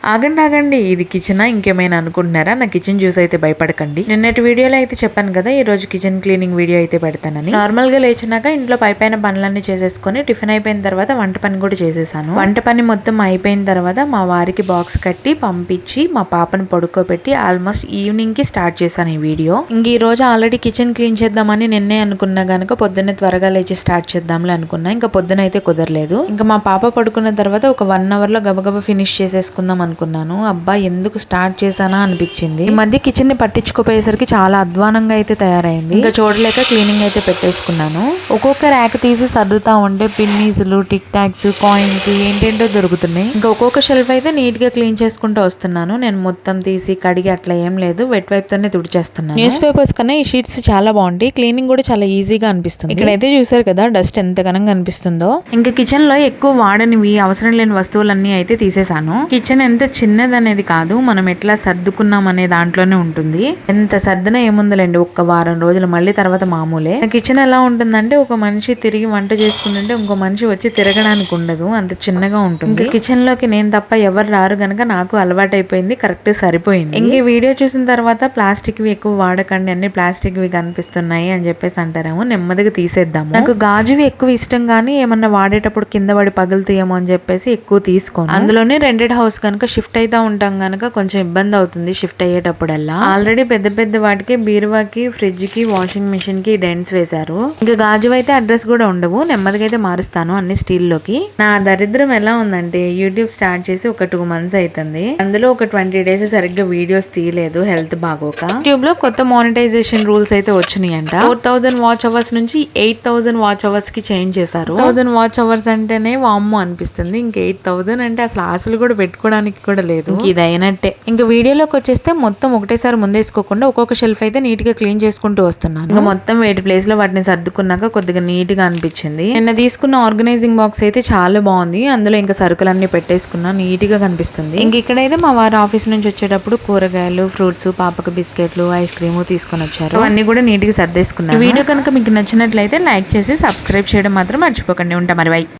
ఆగండి ఇది కిచెనా ఇంకేమైనా అనుకుంటున్నారా? నా కిచెన్ చూసి అయితే భయపడకండి. నిన్నటి వీడియోలో అయితే చెప్పాను కదా ఈ రోజు కిచెన్ క్లీనింగ్ వీడియో అయితే పెడతానని. నార్మల్ గా లేచినాక ఇంట్లో పైన పనులన్నీ చేసేసుకొని టిఫిన్ అయిపోయిన తర్వాత వంట పని కూడా చేసేసాను. వంట పని మొత్తం అయిపోయిన తర్వాత మా వారికి బాక్స్ కట్టి పంపించి మా పాపను పడుకోబెట్టి ఆల్మోస్ట్ ఈవినింగ్ కి స్టార్ట్ చేశాను ఈ వీడియో. ఇంక ఈ రోజు ఆల్రెడీ కిచెన్ క్లీన్ చేద్దామని నిన్నే అనుకున్నా గనుక పొద్దున్నే త్వరగా లేచి స్టార్ట్ చేద్దాంలే అనుకున్నా. ఇంకా పొద్దున అయితే కుదరలేదు. ఇంకా మా పాప పడుకున్న తర్వాత ఒక 1 hour లో గబగబా ఫినిష్ చేసేసుకుందాం అనుకున్నాను. అబ్బా ఎందుకు స్టార్ట్ చేశానా అనిపించింది. ఈ మధ్య కిచెన్ ని పట్టించుకోపోయేసరికి చాలా అధ్వానంగా అయితే తయారైంది. ఇంకా చూడలేక క్లీనింగ్ అయితే పెట్టేసుకున్నాను. ఒక్కొక్క ర్యాక్ తీసి సర్దుతా ఉంటే పిన్నీసులు, టిక్ టాక్స్, కాయిన్స్ ఏంటేంటో దొరుకుతున్నాయి. ఇంకా ఒక్కొక్క షెల్ఫ్ అయితే నీట్ గా క్లీన్ చేసుకుంటూ వస్తున్నాను. నేను మొత్తం తీసి కడిగి అట్లా ఏం లేదు, వెట్ వైప్ తోనే తుడిచేస్తున్నాను. న్యూస్ పేపర్స్ కన్నా ఈ షీట్స్ చాలా బాగుంటాయి. క్లీనింగ్ కూడా చాలా ఈజీగా అనిపిస్తుంది. ఇక్కడైతే చూసారు కదా డస్ట్ ఎంత ఘనంగా అనిపిస్తుందో. ఇంకా కిచెన్ లో ఎక్కువ వాడనివి అవసరం లేని వస్తువులన్నీ అయితే తీసేసాను. కిచెన్ ఎంత చిన్నదనేది కాదు, మనం ఎట్లా సర్దుకున్నాం అనే దాంట్లోనే ఉంటుంది. ఎంత సర్దున ఏముందలేండి, ఒక్క వారం రోజులు మళ్ళీ తర్వాత మామూలే. కిచెన్ ఎలా ఉంటుందంటే ఒక మనిషి తిరిగి వంట చేసుకుంటుంటే ఇంకో మనిషి వచ్చి తిరగడానికి ఉండదు, అంత చిన్నగా ఉంటుంది. కిచెన్ లోకి నేను తప్ప ఎవరు రారు గనక నాకు అలవాటు అయిపోయింది, కరెక్ట్ సరిపోయింది. ఇంక వీడియో చూసిన తర్వాత ప్లాస్టిక్ వి ఎక్కువ వాడకండి, అన్ని ప్లాస్టిక్ వి కనిపిస్తున్నాయి అని చెప్పేసి అంటారేమో, నెమ్మదిగా తీసేద్దాము. నాకు గాజువి ఎక్కువ ఇష్టం గానీ ఏమన్నా వాడేటప్పుడు కింద పడి పగులుతాయేమో అని చెప్పేసి ఎక్కువ తీసుకోను. అందులోనే రెంటెడ్ హౌస్ కనుక షిఫ్ట్ అయితే ఉంటాం గనక కొంచెం ఇబ్బంది అవుతుంది షిఫ్ట్ అయ్యేటప్పుడల్లా. ఆల్రెడీ పెద్ద వాటికి బీరువాకి, ఫ్రిడ్జ్ కి, వాషింగ్ మిషన్ కి డెంట్స్ వేశారు. ఇంకా గాజు అయితే అడ్రస్ కూడా ఉండవు, నెమ్మదిగా అయితే మారుస్తాను అన్ని స్టీల్ లోకి. నా దరిద్రం ఎలా ఉందంటే యూట్యూబ్ స్టార్ట్ చేసి ఒక 2 months అవుతుంది. అందులో ఒక 20 days సరిగ్గా వీడియోస్ తీయలేదు హెల్త్ బాగోక. యూట్యూబ్ లో కొత్త మానిటైజేషన్ రూల్స్ అయితే వచ్చినాయంట. 4000 వాచ్ అవర్స్ నుంచి 8000 వాచ్ అవర్స్ కి చేంజ్ చేశారు. 1000 వాచ్ అవర్స్ అంటేనే వామ్మో అనిపిస్తుంది, ఇంకా 8000 అంటే అసలు ఆశలు కూడా పెట్టుకోవడానికి కూడా లేదు. ఇది అయినట్టే. ఇంకా వీడియోలోకి వచ్చేస్తే మొత్తం ఒకటేసారి ముందేసుకోకుండా ఒక్కొక్క షెల్ఫ్ అయితే నీట్ గా క్లీన్ చేసుకుంటూ వస్తున్నాను. ఇంకా మొత్తం వేటి ప్లేస్ లో వాటిని సర్దుకున్నాక కొద్దిగా నీట్ గా అనిపించింది. నిన్న తీసుకున్న ఆర్గనైజింగ్ బాక్స్ అయితే చాలా బాగుంది. అందులో ఇంకా సరుకులన్నీ పెట్టేసుకున్నా, నీట్ గా కనిపిస్తుంది. ఇంక ఇక్కడైతే మా వారు ఆఫీస్ నుంచి వచ్చేటప్పుడు కూరగాయలు, ఫ్రూట్స్, పాపకు బిస్కెట్లు, ఐస్ క్రీమ్ తీసుకొని వచ్చారు. అవన్నీ కూడా నీట్ గా సర్దేసుకున్నాను. వీడియో కనుక మీకు నచ్చినట్లయితే లైక్ చేసి సబ్స్క్రైబ్ చేయడం మాత్రం మర్చిపోకండి. ఉంటా మరి, బై.